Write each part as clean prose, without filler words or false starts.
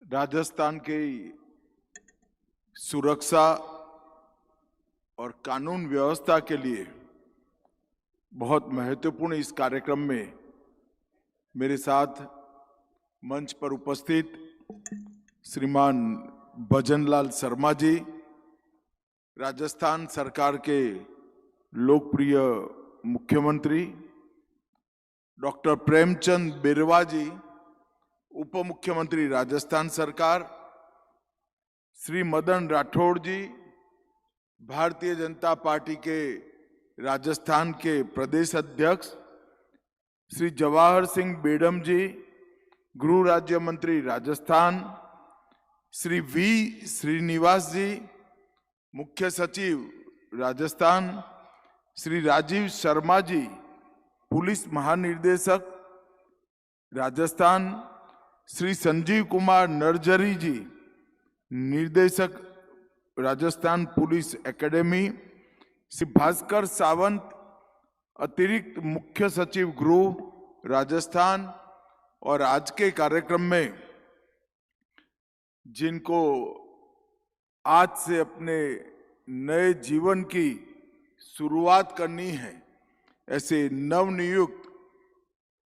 राजस्थान की सुरक्षा और कानून व्यवस्था के लिए बहुत महत्वपूर्ण इस कार्यक्रम में मेरे साथ मंच पर उपस्थित श्रीमान भजनलाल शर्मा जी, राजस्थान सरकार के लोकप्रिय मुख्यमंत्री, डॉक्टर प्रेमचंद बेरवा जी, उप मुख्यमंत्री राजस्थान सरकार, श्री मदन राठौड़ जी, भारतीय जनता पार्टी के राजस्थान के प्रदेश अध्यक्ष, श्री जवाहर सिंह बेडम जी, गृह राज्य मंत्री राजस्थान, श्री वी श्रीनिवास जी, मुख्य सचिव राजस्थान, श्री राजीव शर्मा जी, पुलिस महानिर्देशक राजस्थान, श्री संजीव कुमार नरजरी जी, निर्देशक राजस्थान पुलिस एकेडमी, श्री भास्कर सावंत, अतिरिक्त मुख्य सचिव गृह राजस्थान, और आज के कार्यक्रम में जिनको आज से अपने नए जीवन की शुरुआत करनी है, ऐसे नवनियुक्त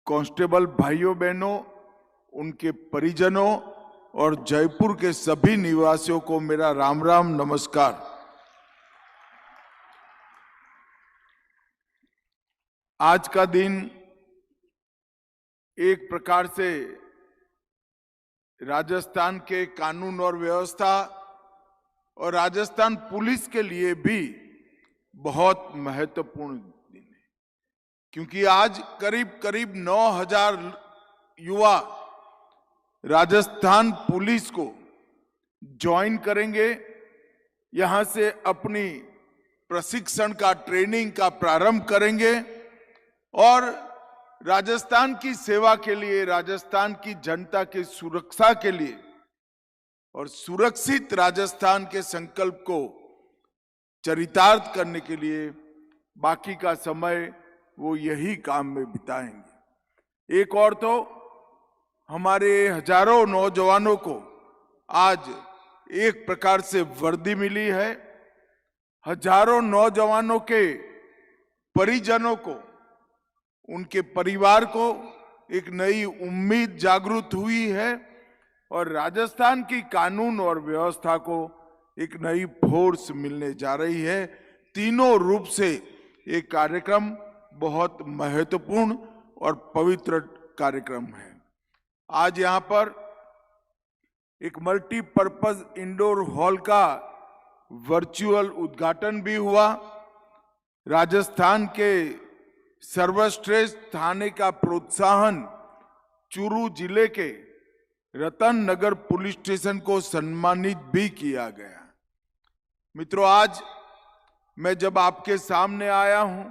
कांस्टेबल भाइयों बहनों, उनके परिजनों और जयपुर के सभी निवासियों को मेरा राम राम नमस्कार। आज का दिन एक प्रकार से राजस्थान के कानून और व्यवस्था और राजस्थान पुलिस के लिए भी बहुत महत्वपूर्ण दिन है, क्योंकि आज करीब करीब 9,000 युवा राजस्थान पुलिस को ज्वाइन करेंगे। यहां से अपनी प्रशिक्षण का, ट्रेनिंग का प्रारंभ करेंगे और राजस्थान की सेवा के लिए, राजस्थान की जनता की सुरक्षा के लिए और सुरक्षित राजस्थान के संकल्प को चरितार्थ करने के लिए बाकी का समय वो यही काम में बिताएंगे। एक और तो हमारे हजारों नौजवानों को आज एक प्रकार से वर्दी मिली है, हजारों नौजवानों के परिजनों को, उनके परिवार को एक नई उम्मीद जागृत हुई है और राजस्थान की कानून और व्यवस्था को एक नई फोर्स मिलने जा रही है। तीनों रूप से ये कार्यक्रम बहुत महत्वपूर्ण और पवित्र कार्यक्रम है। आज यहाँ पर एक मल्टीपर्पज इंडोर हॉल का वर्चुअल उद्घाटन भी हुआ। राजस्थान के सर्वश्रेष्ठ थाने का प्रोत्साहन चूरू जिले के रतन नगर पुलिस स्टेशन को सम्मानित भी किया गया। मित्रों, आज मैं जब आपके सामने आया हूं,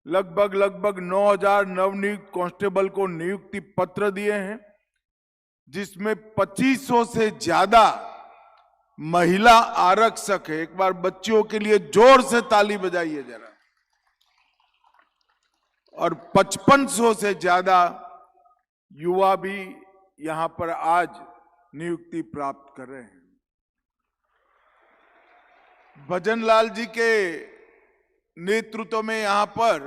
लगभग 9,000 नवनियुक्त कांस्टेबल को नियुक्ति पत्र दिए हैं, जिसमें 2500 से ज्यादा महिला आरक्षक है। एक बार बच्चियों के लिए जोर से ताली बजाइए जरा। और 5500 से ज्यादा युवा भी यहां पर आज नियुक्ति प्राप्त कर रहे हैं। भजनलाल जी के नेतृत्व में यहां पर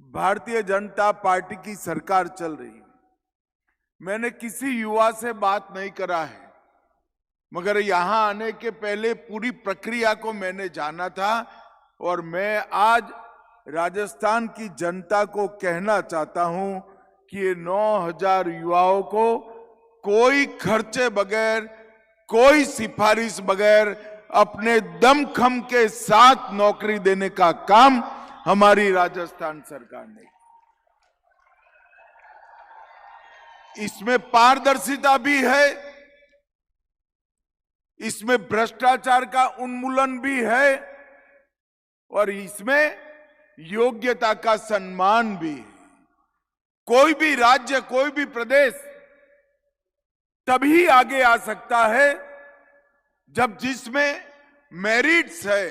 भारतीय जनता पार्टी की सरकार चल रही है। मैंने किसी युवा से बात नहीं करा है, मगर यहां आने के पहले पूरी प्रक्रिया को मैंने जाना था और मैं आज राजस्थान की जनता को कहना चाहता हूं कि ये 9,000 युवाओं को कोई खर्चे बगैर, कोई सिफारिश बगैर अपने दमखम के साथ नौकरी देने का काम हमारी राजस्थान सरकार ने। इसमें पारदर्शिता भी है, इसमें भ्रष्टाचार का उन्मूलन भी है और इसमें योग्यता का सम्मान भी है। कोई भी राज्य, कोई भी प्रदेश तभी आगे आ सकता है जब जिसमें मेरिट्स है,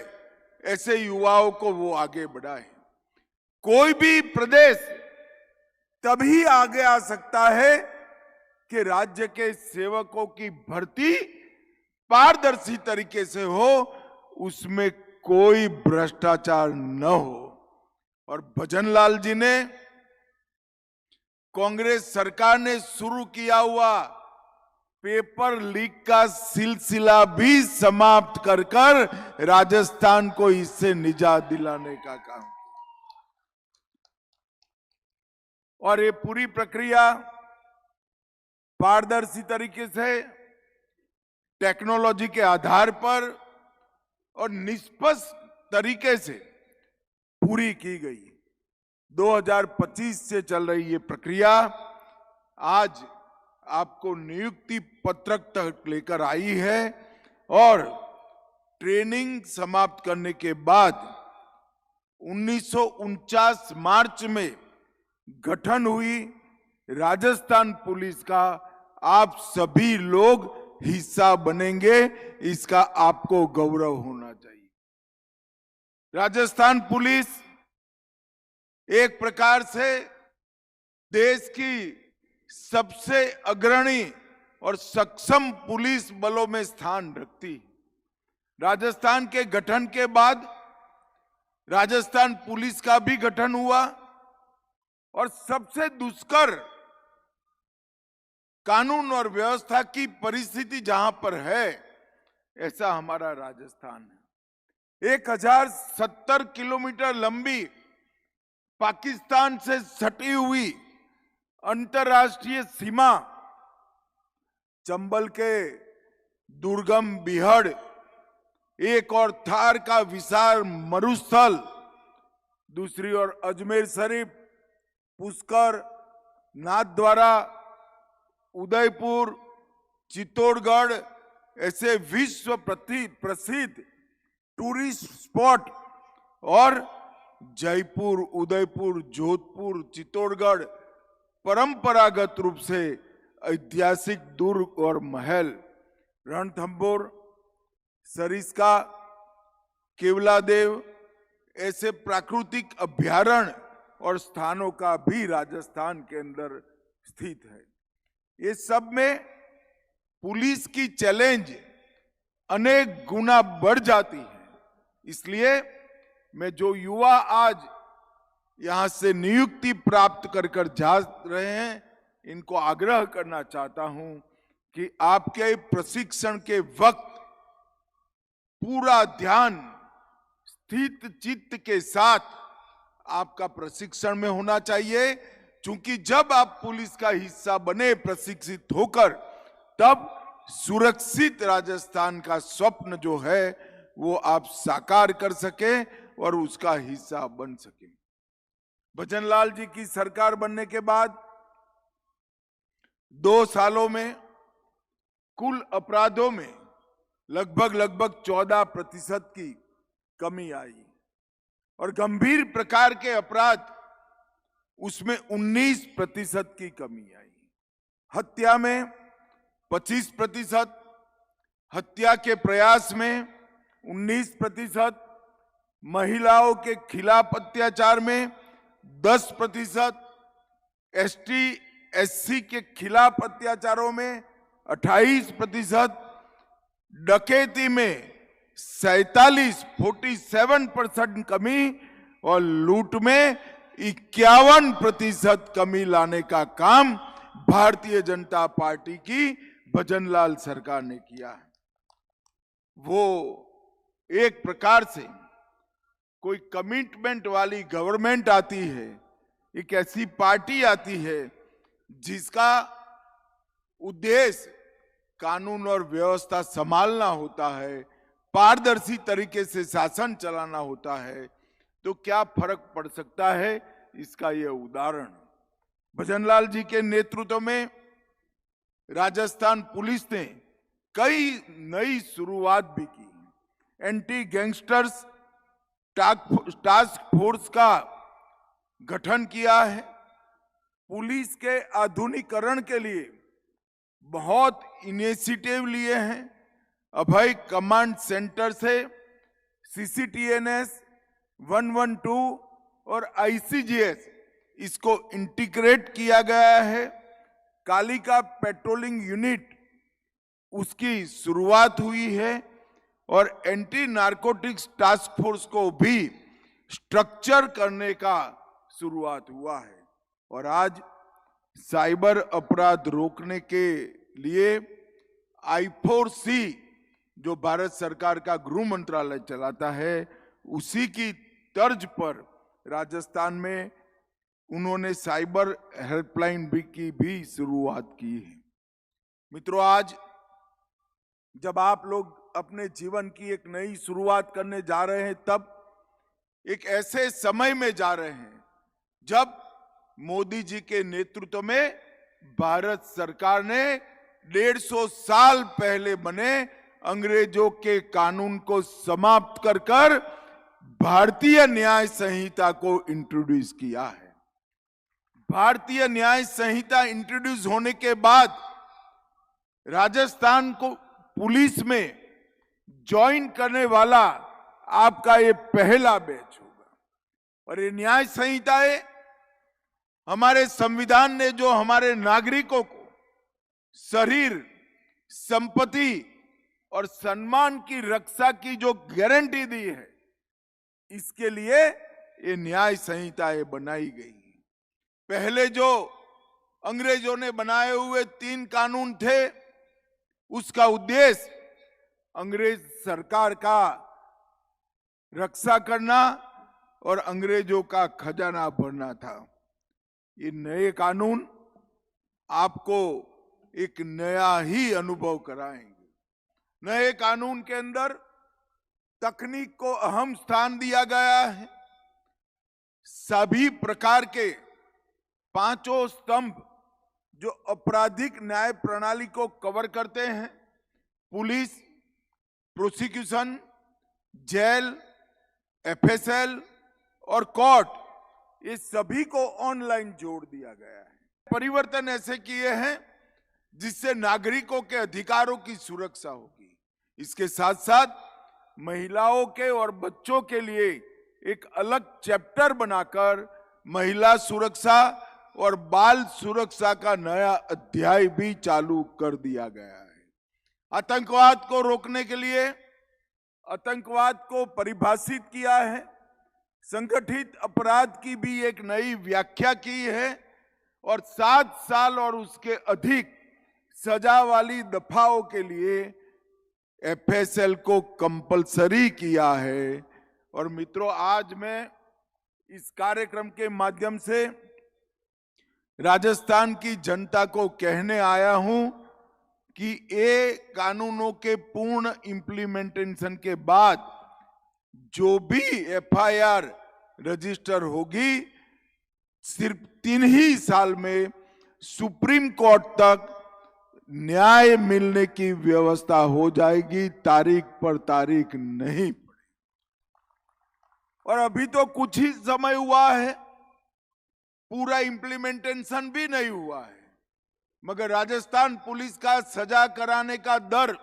ऐसे युवाओं को वो आगे बढ़ाए। कोई भी प्रदेश तभी आगे आ सकता है कि राज्य के सेवकों की भर्ती पारदर्शी तरीके से हो, उसमें कोई भ्रष्टाचार न हो। और भजनलाल जी ने कांग्रेस सरकार ने शुरू किया हुआ पेपर लीक का सिलसिला भी समाप्त कर राजस्थान को इससे निजात दिलाने का काम। और ये पूरी प्रक्रिया पारदर्शी तरीके से, टेक्नोलॉजी के आधार पर और निष्पक्ष तरीके से पूरी की गई। 2025 से चल रही ये प्रक्रिया आज आपको नियुक्ति पत्रक तक लेकर आई है और ट्रेनिंग समाप्त करने के बाद 1949 मार्च में गठन हुई राजस्थान पुलिस का आप सभी लोग हिस्सा बनेंगे, इसका आपको गौरव होना चाहिए। राजस्थान पुलिस एक प्रकार से देश की सबसे अग्रणी और सक्षम पुलिस बलों में स्थान रखती है। राजस्थान के गठन के बाद राजस्थान पुलिस का भी गठन हुआ और सबसे दुष्कर कानून और व्यवस्था की परिस्थिति जहां पर है, ऐसा हमारा राजस्थान है। 1070 किलोमीटर लंबी पाकिस्तान से सटी हुई अंतर्राष्ट्रीय सीमा, चंबल के दुर्गम बिहड़, एक और थार का विशाल मरुस्थल, दूसरी ओर अजमेर शरीफ, पुष्कर, नाथद्वारा, उदयपुर, चित्तौड़गढ़ ऐसे विश्व प्रसिद्ध टूरिस्ट स्पॉट और जयपुर, उदयपुर, जोधपुर, चित्तौड़गढ़ परंपरागत रूप से ऐतिहासिक दुर्ग और महल, रणथंभौर, सरिस्का, केवलादेव ऐसे प्राकृतिक अभ्यारण्य और स्थानों का भी राजस्थान के अंदर स्थित है। ये सब में पुलिस की चैलेंज अनेक गुना बढ़ जाती है। इसलिए मैं जो युवा आज यहां से नियुक्ति प्राप्त कर जा रहे हैं, इनको आग्रह करना चाहता हूं कि आपके प्रशिक्षण के वक्त पूरा ध्यान स्थित चित्त के साथ आपका प्रशिक्षण में होना चाहिए, क्योंकि जब आप पुलिस का हिस्सा बने प्रशिक्षित होकर, तब सुरक्षित राजस्थान का स्वप्न जो है वो आप साकार कर सके और उसका हिस्सा बन सके। भजनलाल जी की सरकार बनने के बाद 2 सालों में कुल अपराधों में लगभग 14% की कमी आई और गंभीर प्रकार के अपराध उसमें 19% की कमी आई। हत्या में 25%, हत्या के प्रयास में 19%, महिलाओं के खिलाफ अत्याचार में 10%, एसटी एससी के खिलाफ अत्याचारों में 28%, डकैती में 47% कमी और लूट में 51% कमी लाने का काम भारतीय जनता पार्टी की भजनलाल सरकार ने किया है। वो एक प्रकार से कोई कमिटमेंट वाली गवर्नमेंट आती है, एक ऐसी पार्टी आती है जिसका उद्देश्य कानून और व्यवस्था संभालना होता है, पारदर्शी तरीके से शासन चलाना होता है, तो क्या फर्क पड़ सकता है, इसका यह उदाहरण। भजनलाल जी के नेतृत्व में राजस्थान पुलिस ने कई नई शुरुआत भी की। एंटी गैंगस्टर्स टास्क फोर्स का गठन किया है। पुलिस के आधुनिकीकरण के लिए बहुत इनिशिएटिव लिए हैं। अभय कमांड सेंटर से सीसीटीएनएस 112 और आईसीजीएस इसको इंटीग्रेट किया गया है। कालिका पेट्रोलिंग यूनिट उसकी शुरुआत हुई है और एंटी नारकोटिक्स टास्क फोर्स को भी स्ट्रक्चर करने का शुरुआत हुआ है। और आज साइबर अपराध रोकने के लिए I4C जो भारत सरकार का गृह मंत्रालय चलाता है, उसी की तर्ज पर राजस्थान में उन्होंने साइबर हेल्पलाइन की भी शुरुआत की है। मित्रों, आज जब आप लोग अपने जीवन की एक नई शुरुआत करने जा रहे हैं, तब एक ऐसे समय में जा रहे हैं जब मोदी जी के नेतृत्व में भारत सरकार ने 150 साल पहले बने अंग्रेजों के कानून को समाप्त कर भारतीय न्याय संहिता को इंट्रोड्यूस किया है। भारतीय न्याय संहिता इंट्रोड्यूस होने के बाद राजस्थान को पुलिस में ज्वाइन करने वाला आपका ये पहला बैच होगा। और ये न्याय संहिताएं हमारे संविधान ने जो हमारे नागरिकों को शरीर, संपत्ति और सम्मान की रक्षा की जो गारंटी दी है, इसके लिए ये न्याय संहिताएं बनाई गई। पहले जो अंग्रेजों ने बनाए हुए 3 कानून थे, उसका उद्देश्य अंग्रेज सरकार का रक्षा करना और अंग्रेजों का खजाना भरना था। ये नए कानून आपको एक नया ही अनुभव कराएंगे। नए कानून के अंदर तकनीक को अहम स्थान दिया गया है। सभी प्रकार के 5 स्तंभ जो आपराधिक न्याय प्रणाली को कवर करते हैं, पुलिस, प्रोसिक्यूशन, जेल, FSL और कोर्ट, ये सभी को ऑनलाइन जोड़ दिया गया है। परिवर्तन ऐसे किए हैं जिससे नागरिकों के अधिकारों की सुरक्षा होगी। इसके साथ साथ महिलाओं के और बच्चों के लिए एक अलग चैप्टर बनाकर महिला सुरक्षा और बाल सुरक्षा का नया अध्याय भी चालू कर दिया गया है। आतंकवाद को रोकने के लिए आतंकवाद को परिभाषित किया है। संगठित अपराध की भी एक नई व्याख्या की है और 7 साल और उसके अधिक सजा वाली दफाओं के लिए FSL को कंपलसरी किया है। और मित्रों, आज मैं इस कार्यक्रम के माध्यम से राजस्थान की जनता को कहने आया हूं कि ये कानूनों के पूर्ण इंप्लीमेंटेशन के बाद जो भी FIR रजिस्टर होगी, सिर्फ 3 ही साल में सुप्रीम कोर्ट तक न्याय मिलने की व्यवस्था हो जाएगी। तारीख पर तारीख नहीं पड़ेगी। और अभी तो कुछ ही समय हुआ है, पूरा इंप्लीमेंटेशन भी नहीं हुआ है, मगर राजस्थान पुलिस का सजा कराने का दर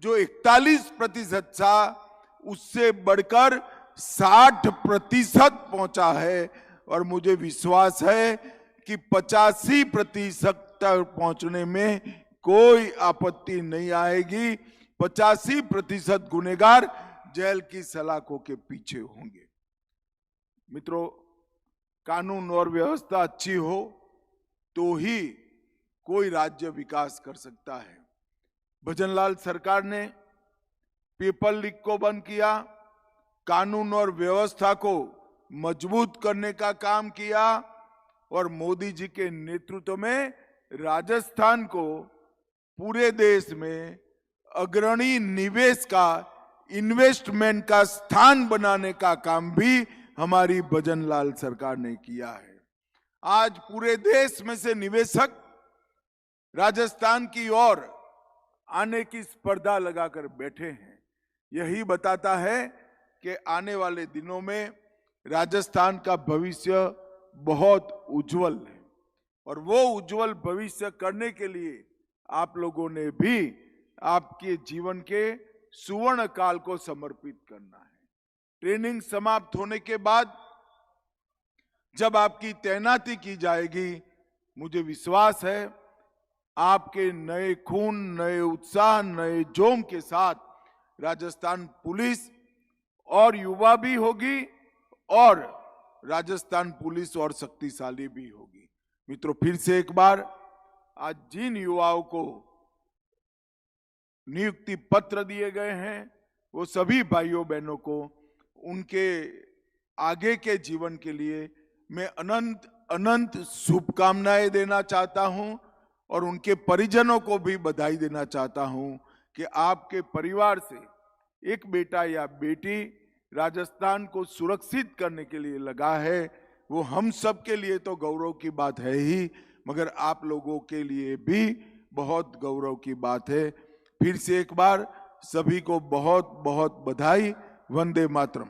जो 41% था, उससे बढ़कर 60% पहुंचा है। और मुझे विश्वास है कि 85% तक पहुंचने में कोई आपत्ति नहीं आएगी। 85% गुनहगार जेल की सलाखों के पीछे होंगे। मित्रों, कानून और व्यवस्था अच्छी हो तो ही कोई राज्य विकास कर सकता है। भजनलाल सरकार ने पेपर लीक को बंद किया, कानून और व्यवस्था को मजबूत करने का काम किया और मोदी जी के नेतृत्व में राजस्थान को पूरे देश में अग्रणी निवेश का, इन्वेस्टमेंट का स्थान बनाने का काम भी हमारी भजनलाल सरकार ने किया है। आज पूरे देश में से निवेशक राजस्थान की ओर आने की स्पर्धा लगाकर बैठे हैं। यही बताता है कि आने वाले दिनों में राजस्थान का भविष्य बहुत उज्जवल है और वो उज्जवल भविष्य करने के लिए आप लोगों ने भी आपके जीवन के सुवर्ण काल को समर्पित करना है। ट्रेनिंग समाप्त होने के बाद जब आपकी तैनाती की जाएगी, मुझे विश्वास है आपके नए खून, नए उत्साह, नए जोम के साथ राजस्थान पुलिस और युवा भी होगी और राजस्थान पुलिस और शक्तिशाली भी होगी। मित्रों, फिर से एक बार आज जिन युवाओं को नियुक्ति पत्र दिए गए हैं वो सभी भाइयों बहनों को उनके आगे के जीवन के लिए मैं अनंत अनंत शुभकामनाएं देना चाहता हूं और उनके परिजनों को भी बधाई देना चाहता हूं कि आपके परिवार से एक बेटा या बेटी राजस्थान को सुरक्षित करने के लिए लगा है। वो हम सब के लिए तो गौरव की बात है ही, मगर आप लोगों के लिए भी बहुत गौरव की बात है। फिर से एक बार सभी को बहुत बहुत बधाई। वंदे मातरम।